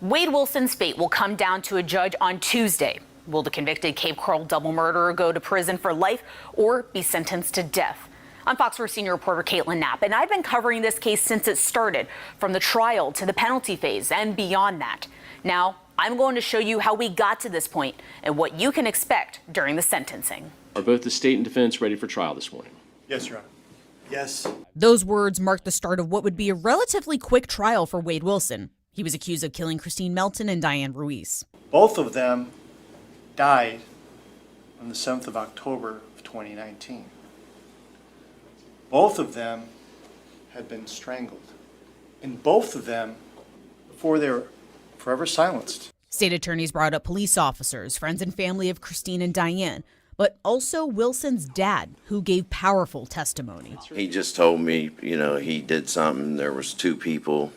Wade Wilson's fate will come down to a judge on Tuesday. Will the convicted Cape Coral double murderer go to prison for life or be sentenced to death? I'm Fox 4 senior reporter Caitlin Knapp, and I've been covering this case since it started, from the trial to the penalty phase and beyond that. Now, I'm going to show you how we got to this point and what you can expect during the sentencing. Are both the state and defense ready for trial this morning? Yes, Your Honor. Yes. Those words marked the start of what would be a relatively quick trial for Wade Wilson. He was accused of killing Christine Melton and Diane Ruiz. Both of them died on the 7th of October of 2019. Both of them had been strangled. And both of them, before they were forever silenced. State attorneys brought up police officers, friends and family of Christine and Diane, but also Wilson's dad, who gave powerful testimony. He just told me, he did something. There was two people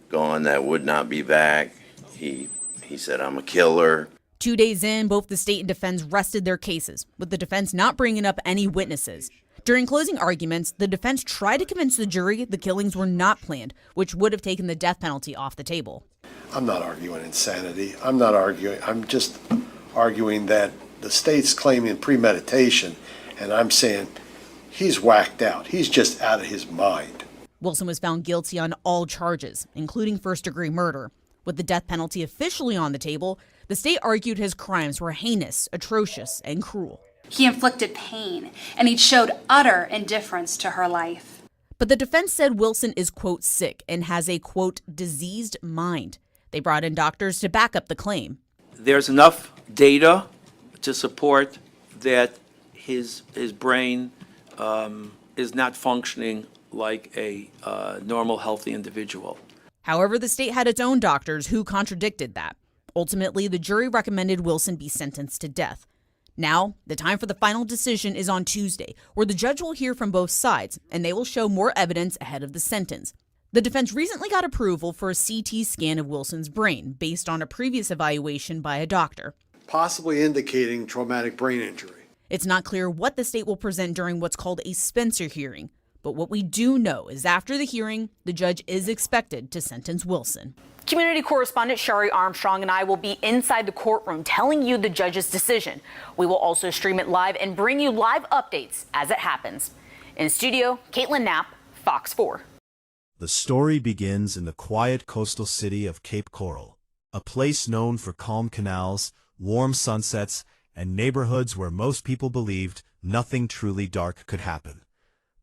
gone that would not be back. He said, I'm a killer. 2 days in, both the state and defense rested their cases, with the defense not bringing up any witnesses. During closing arguments, the defense tried to convince the jury the killings were not planned, which would have taken the death penalty off the table. I'm not arguing insanity. I'm not arguing. I'm just arguing that the state's claiming premeditation, and I'm saying he's whacked out. He's just out of his mind. Wilson was found guilty on all charges, including first-degree murder. With the death penalty officially on the table, the state argued his crimes were heinous, atrocious, and cruel. He inflicted pain, and he showed utter indifference to her life. But the defense said Wilson is, quote, sick and has a, quote, diseased mind. They brought in doctors to back up the claim. There's enough data to support that his brain is not functioning like a normal, healthy individual. However, the state had its own doctors who contradicted that. Ultimately, the jury recommended Wilson be sentenced to death. Now, the time for the final decision is on Tuesday, where the judge will hear from both sides, and they will show more evidence ahead of the sentence. The defense recently got approval for a CT scan of Wilson's brain based on a previous evaluation by a doctor, Possibly indicating traumatic brain injury. It's not clear what the state will present during what's called a Spencer hearing. But what we do know is after the hearing, the judge is expected to sentence Wilson. Community correspondent Shari Armstrong and I will be inside the courtroom telling you the judge's decision. We will also stream it live and bring you live updates as it happens. In studio, Caitlin Knapp, Fox 4. The story begins in the quiet coastal city of Cape Coral, a place known for calm canals, warm sunsets, and neighborhoods where most people believed nothing truly dark could happen.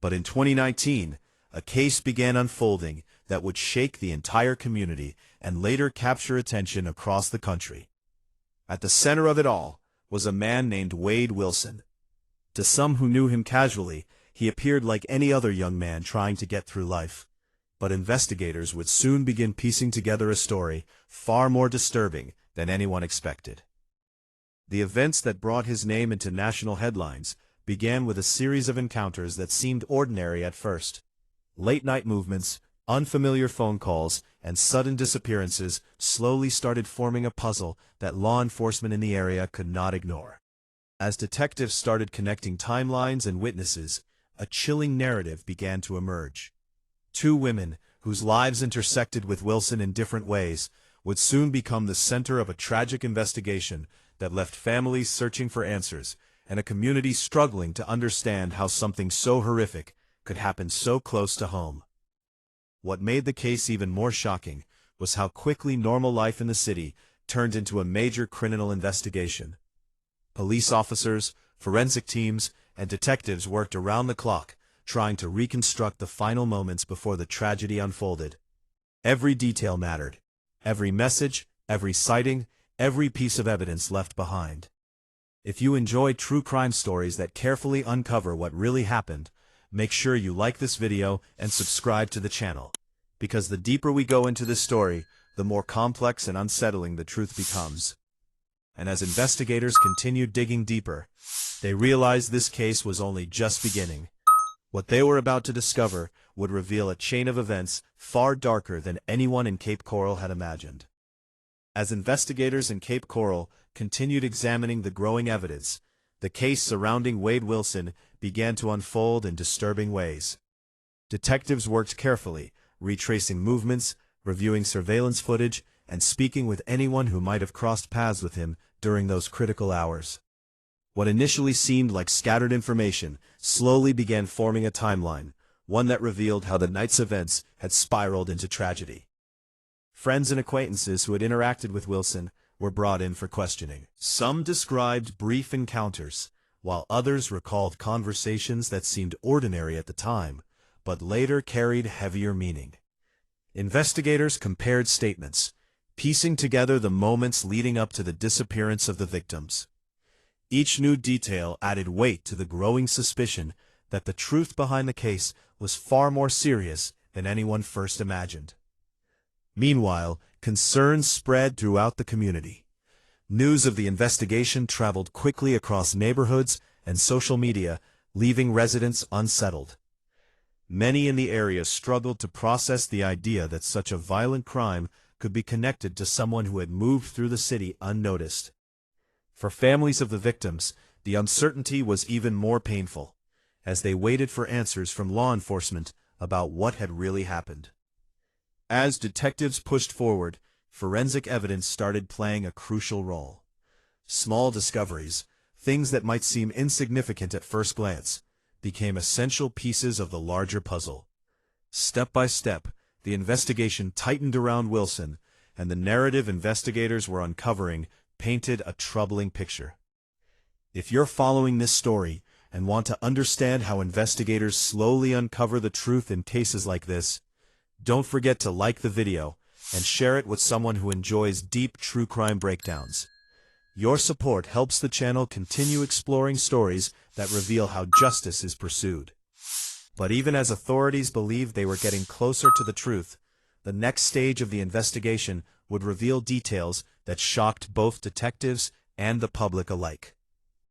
But in 2019, a case began unfolding that would shake the entire community and later capture attention across the country. At the center of it all was a man named Wade Wilson. To some who knew him casually, he appeared like any other young man trying to get through life. But investigators would soon begin piecing together a story far more disturbing than anyone expected. The events that brought his name into national headlines began with a series of encounters that seemed ordinary at first. Late-night movements, unfamiliar phone calls, and sudden disappearances slowly started forming a puzzle that law enforcement in the area could not ignore. As detectives started connecting timelines and witnesses, a chilling narrative began to emerge. Two women, whose lives intersected with Wilson in different ways, would soon become the center of a tragic investigation that left families searching for answers and a community struggling to understand how something so horrific could happen so close to home. What made the case even more shocking was how quickly normal life in the city turned into a major criminal investigation. Police officers, forensic teams, and detectives worked around the clock, trying to reconstruct the final moments before the tragedy unfolded. Every detail mattered. Every message, every sighting, every piece of evidence left behind. If you enjoy true crime stories that carefully uncover what really happened, make sure you like this video and subscribe to the channel. Because the deeper we go into this story, the more complex and unsettling the truth becomes. And as investigators continued digging deeper, they realized this case was only just beginning. What they were about to discover would reveal a chain of events far darker than anyone in Cape Coral had imagined. As investigators in Cape Coral continued examining the growing evidence, the case surrounding Wade Wilson began to unfold in disturbing ways. Detectives worked carefully, retracing movements, reviewing surveillance footage, and speaking with anyone who might have crossed paths with him during those critical hours. What initially seemed like scattered information slowly began forming a timeline, one that revealed how the night's events had spiraled into tragedy. Friends and acquaintances who had interacted with Wilson were brought in for questioning. Some described brief encounters, while others recalled conversations that seemed ordinary at the time, but later carried heavier meaning. Investigators compared statements, piecing together the moments leading up to the disappearance of the victims. Each new detail added weight to the growing suspicion that the truth behind the case was far more serious than anyone first imagined. Meanwhile, concerns spread throughout the community. News of the investigation traveled quickly across neighborhoods and social media, leaving residents unsettled. Many in the area struggled to process the idea that such a violent crime could be connected to someone who had moved through the city unnoticed. For families of the victims, the uncertainty was even more painful, as they waited for answers from law enforcement about what had really happened. As detectives pushed forward, forensic evidence started playing a crucial role. Small discoveries, things that might seem insignificant at first glance, became essential pieces of the larger puzzle. Step by step, the investigation tightened around Wilson, and the narrative investigators were uncovering painted a troubling picture. If you're following this story and want to understand how investigators slowly uncover the truth in cases like this, don't forget to like the video and share it with someone who enjoys deep true crime breakdowns. Your support helps the channel continue exploring stories that reveal how justice is pursued. But even as authorities believed they were getting closer to the truth, the next stage of the investigation would reveal details that shocked both detectives and the public alike.